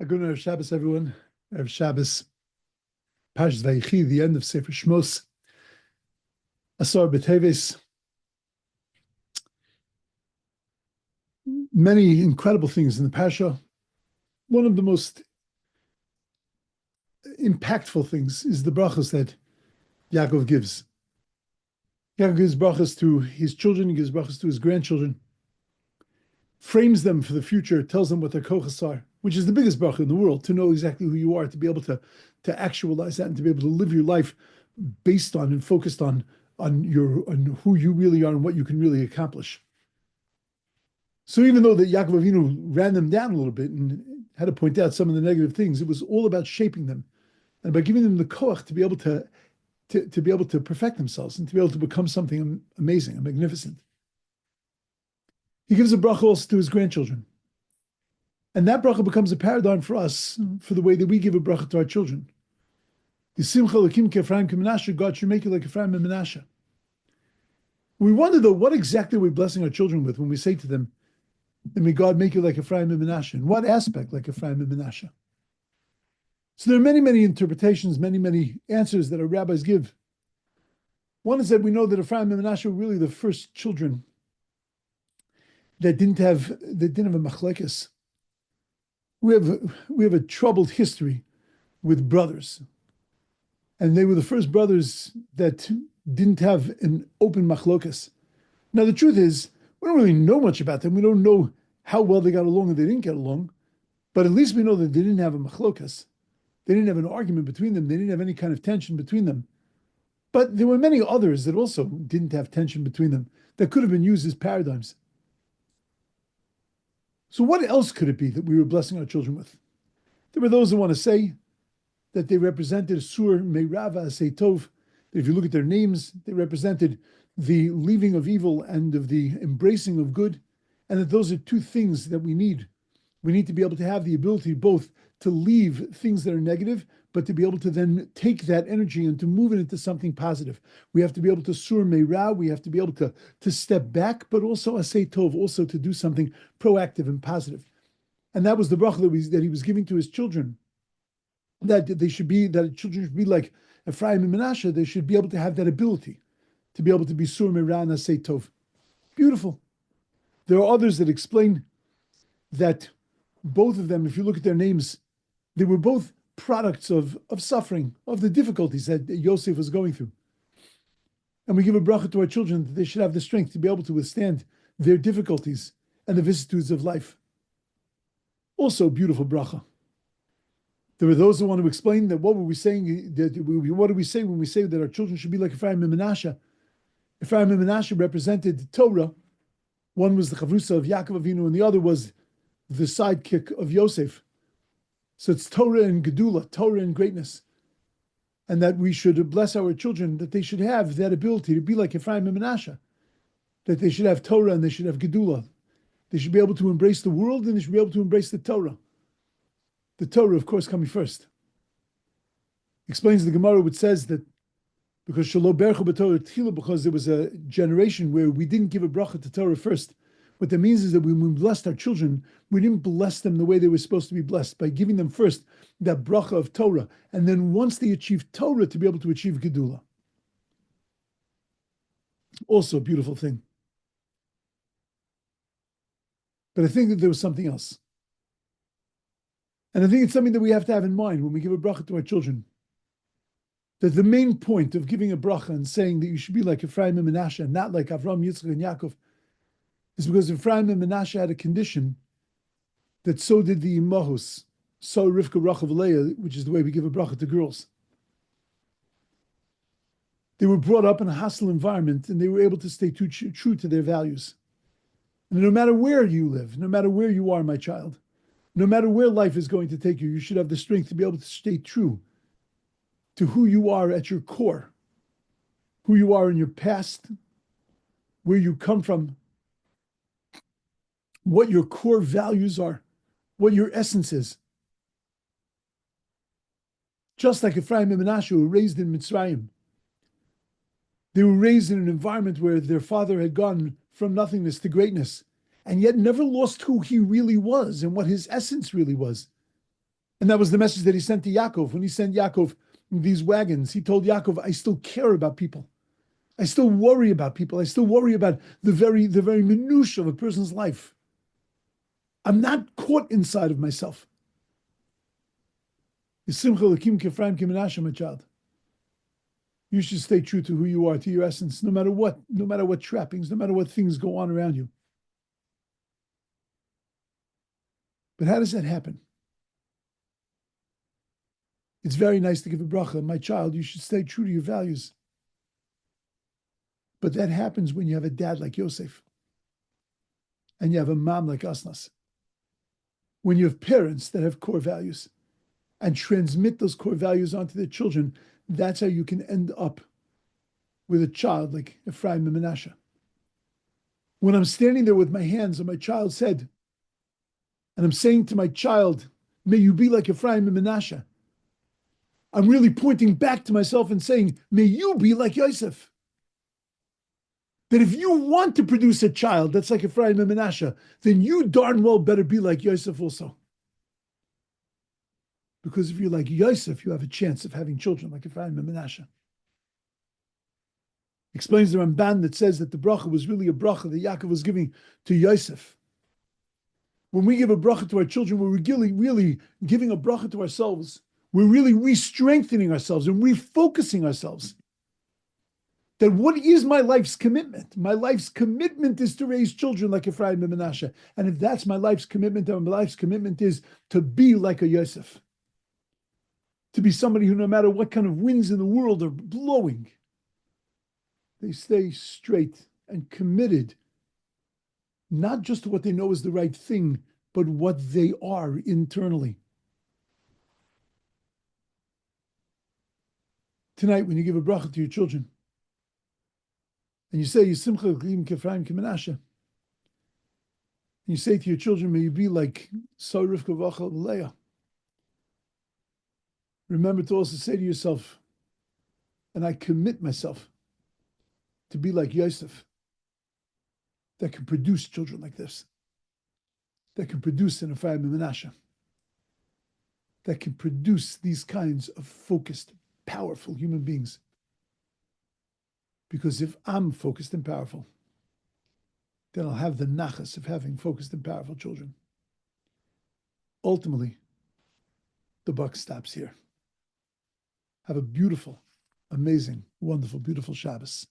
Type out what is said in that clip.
A good Erev Shabbos, everyone. Erev Shabbos, Parshas Vayechi, the end of Sefer Shmos, Asar B'Teves. Many incredible things in the Parsha. One of the most impactful things is the brachas that Yaakov gives. Yaakov gives brachas to his children, he gives brachas to his grandchildren, frames them for the future, tells them what their kochas are, which is the biggest bracha in the world, to know exactly who you are, to be able to actualize that and to be able to live your life based on and focused on who you really are and what you can really accomplish. So even though that Yaakov Avinu ran them down a little bit and had to point out some of the negative things, it was all about shaping them and by giving them the koach to be able to perfect themselves and to be able to become something amazing and magnificent. He gives a bracha also to his grandchildren. And that bracha becomes a paradigm for us for the way that we give a bracha to our children. God should make you like Ephraim and Menashe. We wonder though, what exactly are we blessing our children with when we say to them, and may God make you like Ephraim and Menashe? In what aspect like Ephraim and Menashe? So there are many, many interpretations, many, many answers that our rabbis give. One is that we know that Ephraim and Menashe were really the first children that didn't have a machlekes. We have a troubled history with brothers. And they were the first brothers that didn't have an open machlokas. Now the truth is, we don't really know much about them. We don't know how well they got along or they didn't get along. But at least we know that they didn't have a machlokas. They didn't have an argument between them. They didn't have any kind of tension between them. But there were many others that also didn't have tension between them that could have been used as paradigms. So what else could it be that we were blessing our children with? There were those who want to say that they represented Sur Meirava Seitov, that if you look at their names, they represented the leaving of evil and of the embracing of good, and that those are two things that we need. We need to be able to have the ability both to leave things that are negative, but to be able to then take that energy and to move it into something positive. We have to be able to Sur Meira, we have to be able to step back, but also Asay Tov, also to do something proactive and positive. And that was the bracha that he was giving to his children. That children should be like Ephraim and Menashe. They should be able to have that ability to be able to be Sur Meira and Asay Tov. Beautiful. There are others that explain that both of them, if you look at their names, they were both products of suffering, of the difficulties that Yosef was going through. And we give a bracha to our children that they should have the strength to be able to withstand their difficulties and the vicissitudes of life. Also, beautiful bracha. There are those who want to explain that what were we saying? What do we say when we say that our children should be like Ephraim and Menashe? Ephraim and Menashe represented Torah. One was the chavrusa of Yaakov Avinu, and the other was the sidekick of Yosef. So it's Torah and Gedula, Torah and greatness. And that we should bless our children, that they should have that ability to be like Ephraim and Menashe. That they should have Torah and they should have Gedula. They should be able to embrace the world and they should be able to embrace the Torah. The Torah, of course, coming first. Explains the Gemara, which says that because Shelo Berchu b'Torah Tchila, because there was a generation where we didn't give a bracha to Torah first. What that means is that when we blessed our children, we didn't bless them the way they were supposed to be blessed, by giving them first that bracha of Torah, and then once they achieve Torah, to be able to achieve Gedula. Also a beautiful thing. But I think that there was something else. And I think it's something that we have to have in mind when we give a bracha to our children. That the main point of giving a bracha and saying that you should be like Ephraim and Menashe, and not like Avram, Yitzchak, and Yaakov, is because Ephraim and Menashe had a condition that so did the Imahos, so Rivka, Rachel, Leah, which is the way we give a bracha to girls. They were brought up in a hostile environment and they were able to stay true to their values. And no matter where you live, no matter where you are, my child, no matter where life is going to take you, you should have the strength to be able to stay true to who you are at your core, who you are in your past, where you come from, what your core values are, what your essence is. Just like Ephraim and Menashe were raised in Mitzrayim. They were raised in an environment where their father had gone from nothingness to greatness, and yet never lost who he really was and what his essence really was. And that was the message that he sent to Yaakov. When he sent Yaakov these wagons, he told Yaakov, I still care about people. I still worry about people. I still worry about the very minutiae of a person's life. I'm not caught inside of myself. My child. You should stay true to who you are, to your essence, no matter what trappings, no matter what things go on around you. But how does that happen? It's very nice to give a bracha. My child, you should stay true to your values. But that happens when you have a dad like Yosef and you have a mom like Asnas. When you have parents that have core values and transmit those core values onto their children, that's how you can end up with a child like Ephraim and Menashe. When I'm standing there with my hands on my child's head, and I'm saying to my child, may you be like Ephraim and Menashe, I'm really pointing back to myself and saying, may you be like Yosef. That if you want to produce a child that's like Ephraim and Menashe, then you darn well better be like Yosef also. Because if you're like Yosef, you have a chance of having children like Ephraim and Menashe. Explains the Ramban that says that the bracha was really a bracha that Yaakov was giving to Yosef. When we give a bracha to our children, we're really giving a bracha to ourselves. We're really re-strengthening ourselves and refocusing ourselves. That what is my life's commitment? My life's commitment is to raise children like Ephraim and Menashe. And if that's my life's commitment, then my life's commitment is to be like a Yosef. To be somebody who, no matter what kind of winds in the world are blowing, they stay straight and committed, not just to what they know is the right thing, but what they are internally. Tonight, when you give a bracha to your children, and you say, Yisimcha L'Klim K'Ephraim K'Menashe, and you say to your children, may you be like Sarah, Rivka, Rachel, and Leah. Remember to also say to yourself, and I commit myself to be like Yosef, that can produce children like this, that can produce an Ephraim and Menashe, that can produce these kinds of focused, powerful human beings. Because if I'm focused and powerful, then I'll have the nachas of having focused and powerful children. Ultimately, the buck stops here. Have a beautiful, amazing, wonderful, beautiful Shabbos.